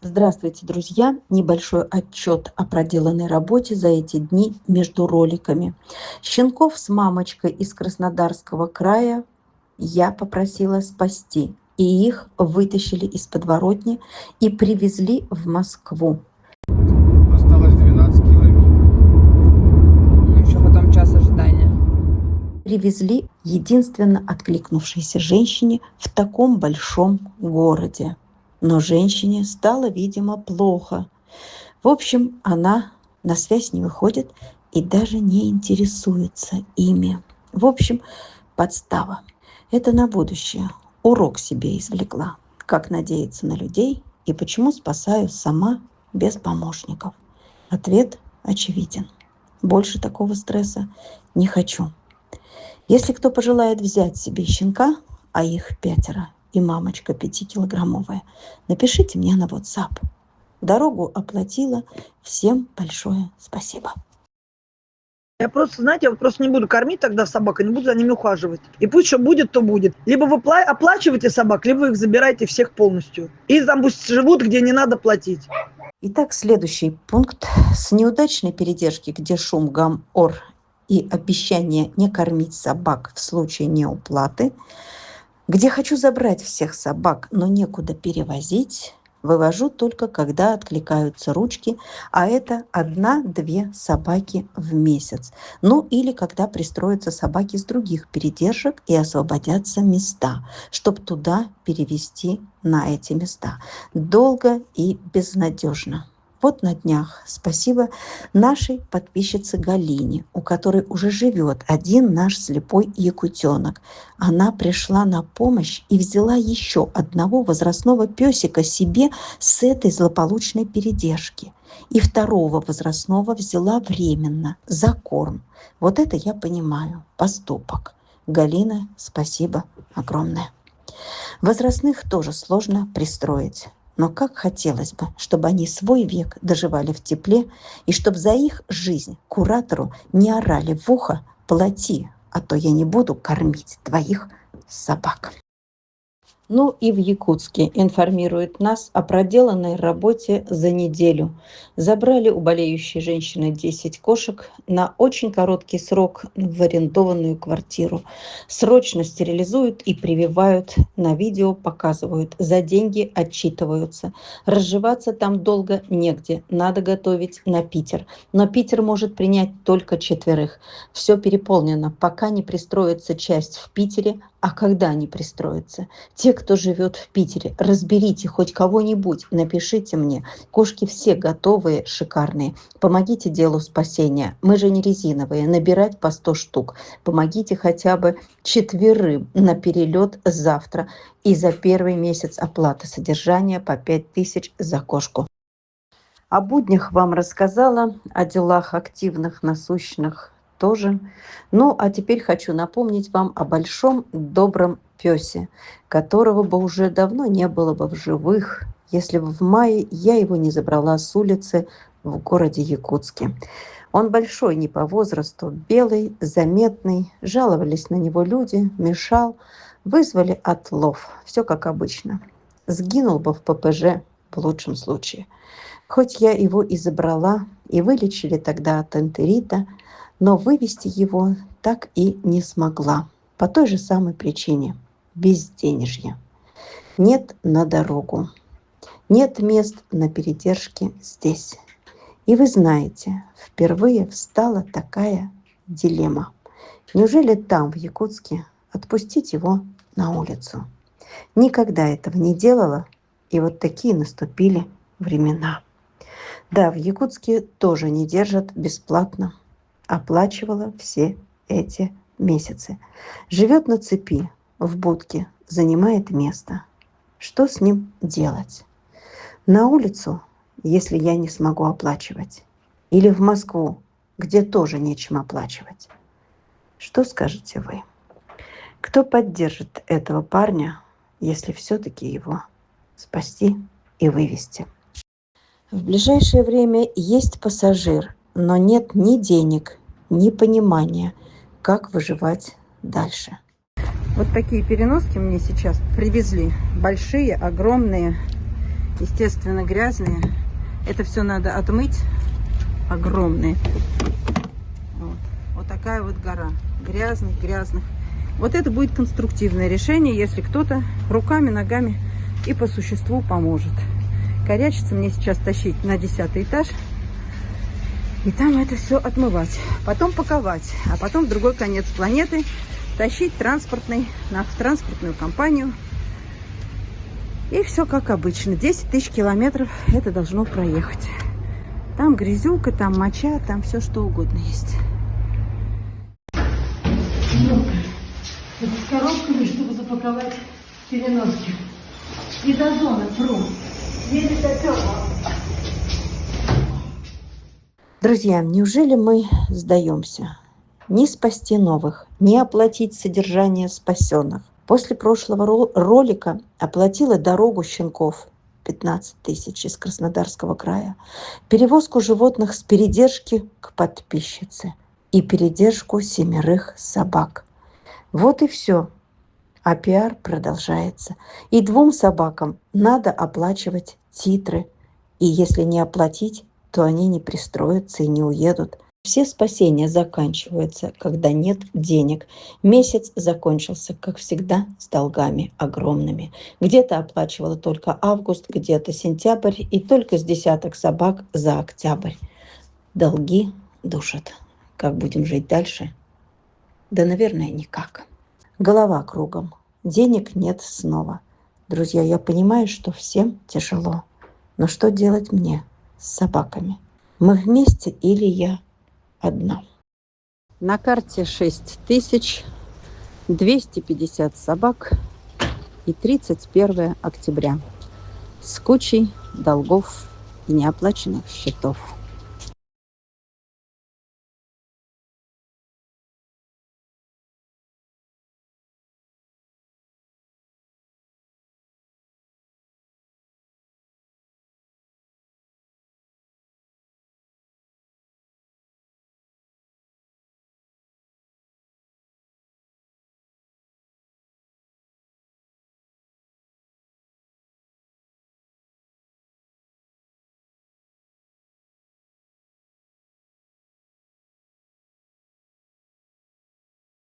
Здравствуйте, друзья! Небольшой отчет о проделанной работе за эти дни между роликами. Щенков с мамочкой из Краснодарского края я попросила спасти, и их вытащили из подворотни и привезли в Москву. Осталось 12 километров. Ну, еще потом час ожидания. Привезли единственно откликнувшейся женщине в таком большом городе. Но женщине стало, видимо, плохо. В общем, она на связь не выходит и даже не интересуется ими. В общем, подстава. Это на будущее. Урок себе извлекла. Как надеяться на людей и почему спасаю сама без помощников. Ответ очевиден. Больше такого стресса не хочу. Если кто пожелает взять себе щенка, а их 5, и мамочка 5-килограммовая, напишите мне на WhatsApp. Дорогу оплатила. Всем большое спасибо. Я просто, знаете, я просто не буду кормить тогда собак, и не буду за ними ухаживать. И пусть что будет, то будет. Либо вы оплачиваете собак, либо вы их забираете всех полностью. И там пусть живут, где не надо платить. Итак, следующий пункт. С неудачной передержки, где шум, гам, ор и обещание не кормить собак в случае неуплаты, где хочу забрать всех собак, но некуда перевозить, вывожу только когда откликаются ручки, а это 1-2 собаки в месяц. Ну или когда пристроятся собаки с других передержек и освободятся места, чтобы туда перевести на эти места. Долго и безнадежно. Вот на днях, спасибо нашей подписчице Галине, у которой уже живет один наш слепой якутенок. Она пришла на помощь и взяла еще одного возрастного песика себе с этой злополучной передержки. И второго возрастного взяла временно, за корм. Вот это я понимаю, поступок. Галина, спасибо огромное. Возрастных тоже сложно пристроить. Но как хотелось бы, чтобы они свой век доживали в тепле, и чтобы за их жизнь куратору не орали в ухо: «Плати, а то я не буду кормить твоих собак». Ну и в Якутске информирует нас о проделанной работе за неделю. Забрали у болеющей женщины 10 кошек на очень короткий срок в арендованную квартиру. Срочно стерилизуют и прививают, на видео показывают, за деньги отчитываются. Разживаться там долго негде, надо готовить на Питер. Но Питер может принять только 4. Все переполнено, пока не пристроится часть в Питере. А когда они пристроятся? Те, кто живет в Питере, разберите хоть кого-нибудь, напишите мне. Кошки все готовые, шикарные. Помогите делу спасения. Мы же не резиновые, набирать по 100 штук. Помогите хотя бы 4 на перелет завтра. И за первый месяц оплата содержания по 5000 за кошку. О буднях вам рассказала, о делах активных, насущных тоже. Ну, а теперь хочу напомнить вам о большом добром пёсе, которого бы уже давно не было бы в живых, если бы в мае я его не забрала с улицы в городе Якутске. Он большой не по возрасту, белый, заметный, жаловались на него люди, мешал, вызвали отлов, все как обычно. Сгинул бы в ППЖ в лучшем случае. Хоть я его и забрала, и вылечили тогда от энтерита, но вывести его так и не смогла. По той же самой причине – безденежье. Нет на дорогу. Нет мест на передержке здесь. И вы знаете, впервые встала такая дилемма. Неужели там, в Якутске, отпустить его на улицу? Никогда этого не делала, и вот такие наступили времена. Да, в Якутске тоже не держат бесплатно. Оплачивала все эти месяцы. Живет на цепи, в будке, занимает место. Что с ним делать? На улицу, если я не смогу оплачивать? Или в Москву, где тоже нечем оплачивать? Что скажете вы? Кто поддержит этого парня, если все-таки его спасти и вывести? В ближайшее время есть пассажир, но нет ни денег, ни понимания, как выживать дальше. Вот такие переноски мне сейчас привезли. Большие, огромные. естественно, грязные. Это все надо отмыть. Огромные. Вот такая вот гора грязных. Вот это будет конструктивное решение, если кто-то руками, ногами и по существу поможет. Корячиться мне сейчас тащить на 10-й этаж и там это все отмывать, потом паковать, а потом в другой конец планеты тащить в транспортную компанию. И все как обычно. 10 тысяч километров это должно проехать. Там грязюка, там моча, там все что угодно есть. С коробками, чтобы запаковать переноски. И до зоны пру. Еле дотерла. Друзья, неужели мы сдаемся? Не спасти новых, не оплатить содержание спасенных. После прошлого ролика оплатила дорогу щенков 15 тысяч из Краснодарского края, перевозку животных с передержки к подписчице и передержку 7 собак. Вот и все. А пиар продолжается. И 2 собакам надо оплачивать титры. И если не оплатить, то они не пристроятся и не уедут. Все спасения заканчиваются, когда нет денег. Месяц закончился, как всегда, с долгами огромными. Где-то оплачивала только август, где-то сентябрь, и только с 10 собак за октябрь. Долги душат. Как будем жить дальше? Да, наверное, никак. Голова кругом. Денег нет снова. Друзья, я понимаю, что всем тяжело. Но что делать мне с собаками? Мы вместе или я одна? На карте 6250 собак и 31 октября. С кучей долгов и неоплаченных счетов.